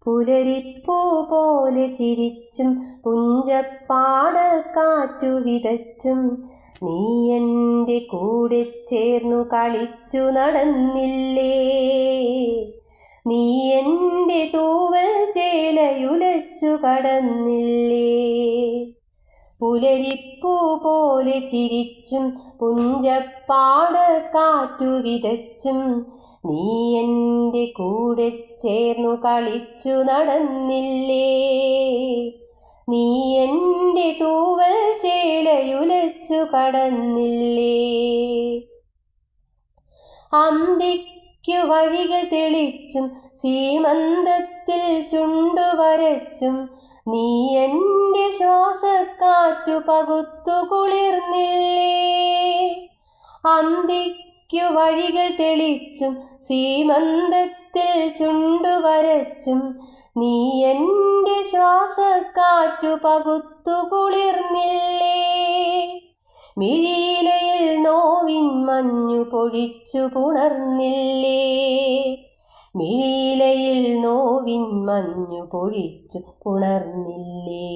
പുലരിപ്പൂ പോലെ ചിരിച്ചും പുഞ്ചപ്പാടക്കാറ്റു വിതച്ചും നീ എൻ്റെ കൂടെ ചേർന്നു കളിച്ചു നടന്നില്ലേ. നീ എൻ്റെ തൂവൽ ചേലയുലച്ചു കടന്നില്ലേ. പുലരിപ്പൂ പോലെ ചിരിച്ചും പുഞ്ചപ്പാടക്കാറ്റു വിതച്ചും നീ എൻ്റെ കൂടെ ചേർന്നു കളിച്ചു നടന്നില്ലേ. നീ എൻ്റെ തൂവൽ ചേലയുലച്ചു കടന്നില്ലേ. അന്തിക്കു വഴികൾ തെളിച്ചും സീമന്തത്തിൽ ചുണ്ടുവരച്ചും നീ എൻ്റെ ശ്വാസക്കാറ്റു പകുത്തു കുളിർന്നില്ലേ. അന്തിക്കു വഴികൾ തെളിച്ചും സീമന്തത്തിൽ ചുണ്ടുവരച്ചും നീ എൻ്റെ ശ്വാസക്കാറ്റു പകുത്തു കുളിർന്നില്ലേ. മിഴിയിലയിൽ നോവിൻ മഞ്ഞു പൊഴിച്ചു പുണർന്നില്ലേ. മിഴിയിലയിൽ നോവിൻ മഞ്ഞു പൊഴിച്ചു പുണർന്നില്ലേ.